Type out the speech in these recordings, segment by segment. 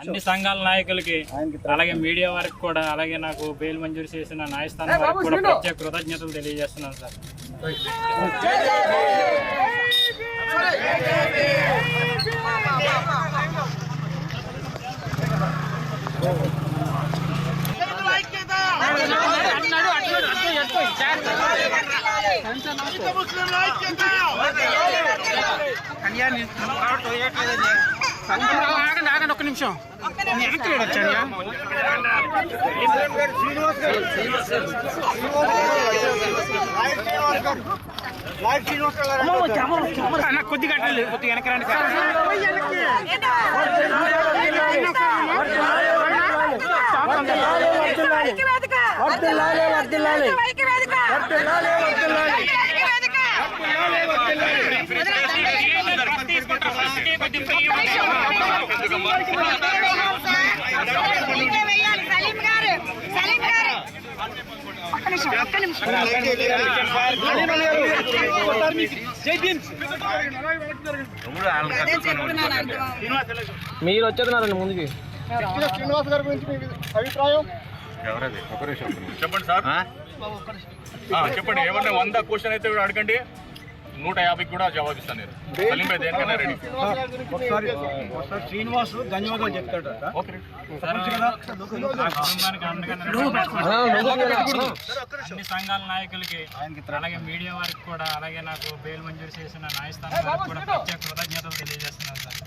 అన్ని సంఘాల నాయకులకి అలాగే మీడియా వారికి కూడా అలాగే నాకు బెయిల్ మంజూరు చేసిన న్యాయస్థానం వారికి కూడా ప్రత్యేక కృతజ్ఞతలు తెలియజేస్తున్నాను సార్. ఒక్క నిమిషం వచ్చాడు కొద్ది గంటలు కొద్ది వెనక రండి మీరు వచ్చేస్తున్నారండి ముందుకి. శ్రీనివాస్ గారి గురించి మీ అభిప్రాయం చెప్పండి సార్. చెప్పండి, ఏమన్నా 100 క్వశ్చన్ అయితే కూడా అడగండి, 150 కూడా జవాబిస్తాను నేను. సలీం భాయ్ దేనికన్నా రెడీ. శ్రీనివాస్ ధన్యవాదాలు చెప్తాడు. అన్ని సంఘాల నాయకులకి అలాగే మీడియా వారికి కూడా అలాగే నాకు బెయిల్ మంజూరు చేసిన న్యాయస్థానం వారికి కూడా ప్రత్యేక కృతజ్ఞతలు తెలియజేస్తున్నాను సార్.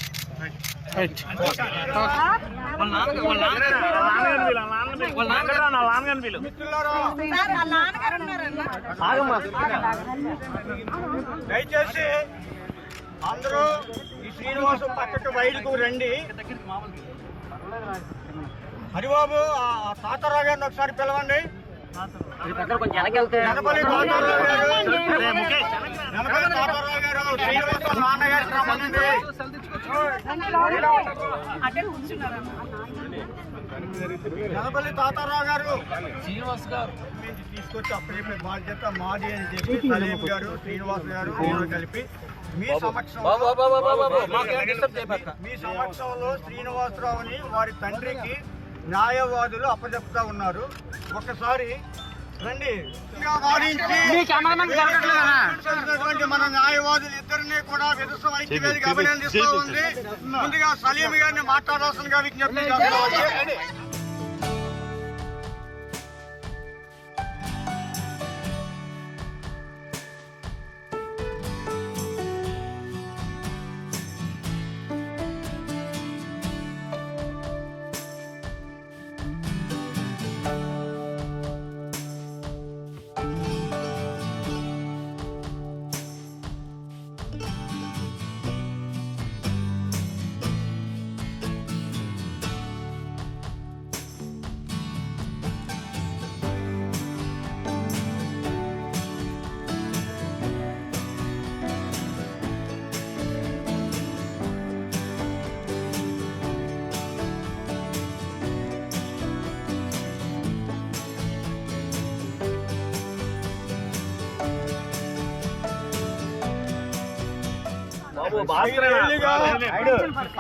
దయచేసి అందరూ ఈ శ్రీనివాసు పక్కకు బయటకు రండి. హరిబాబు తాతారావు గారిని ఒకసారి పిలవండి. జనపల్లి తాతారావు గారు శ్రీనివాసు నాన్నగారికి రమ్మనండి. జనపల్లి తాతారావు గారు శ్రీనివాస్ గారు తీసుకొచ్చి అప్పుడే బాధ్యత మాది అని చెప్పి సలీం గారు శ్రీనివాస్ గారు కలిపి మీ సమక్షంలో శ్రీనివాసరావుని వారి తండ్రికి న్యాయవాదులు అప్పచెప్తా ఉన్నారు. ఒకసారి రండి. మన న్యాయవాదులు ఇద్దరిని కూడా విధుత్వ ఐక్యవేదిక అభినందిస్తూ ఉంది. ముందుగా సలీం గారిని మాట్లాడాల్సిందిగా విజ్ఞప్తి చేస్తున్నాం.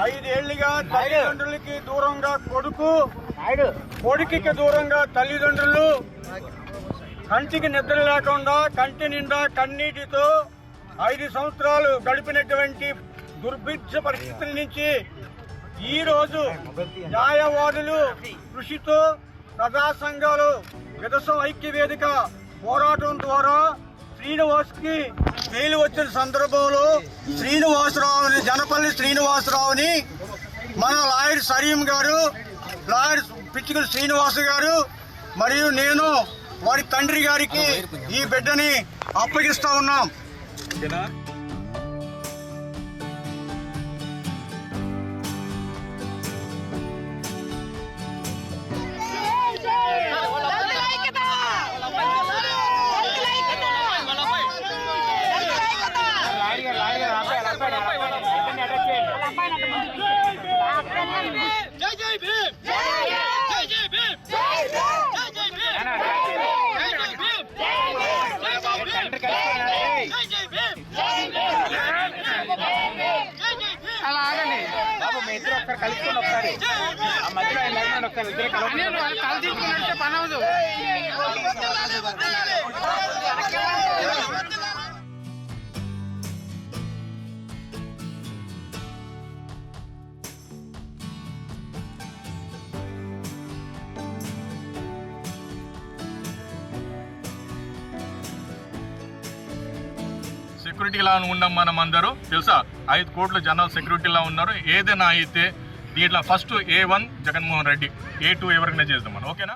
ఐదేళ్లుగా తల్లిదండ్రులకి దూరంగా కొడుకుకి దూరంగా తల్లిదండ్రులు కంటికి నిద్ర లేకుండా కంటి నిండా కన్నీటితో 5 సంవత్సరాలు గడిపినటువంటి దుర్భిక్ష పరిస్థితుల నుంచి ఈ రోజు న్యాయవాదులు కృషితో ప్రజా సంఘాలు విధుత్వ ఐక్యవేదిక పోరాటం ద్వారా శ్రీనివాస్ కి బెయిల్ వచ్చిన సందర్భంలో శ్రీనివాసరావుని జనపల్లి శ్రీనివాసరావుని మన లాయర్ సలీం గారు, లాయర్ పిచ్చికల శ్రీనివాస్ గారు మరియు నేను వారి తండ్రి గారికి ఈ బిడ్డని అప్పగిస్తా ఉన్నాం. అలా ఆగండి బాబు, మీ ఇద్దరు ఒకసారి కలుసుకొని ఒకసారి కాలు తీసుకున్నట్టే పని అవ్వదు. సెక్యూరిటీలా ఉన్నాం మనం అందరూ తెలుసా. 5 కోట్ల జనాలు సెక్యూరిటీలా ఉన్నారు. ఏదైనా అయితే దీంట్లో first A1 Jaganmohan Reddy, A2 ఎవరికైనా చేద్దాం మనం. ఓకేనా?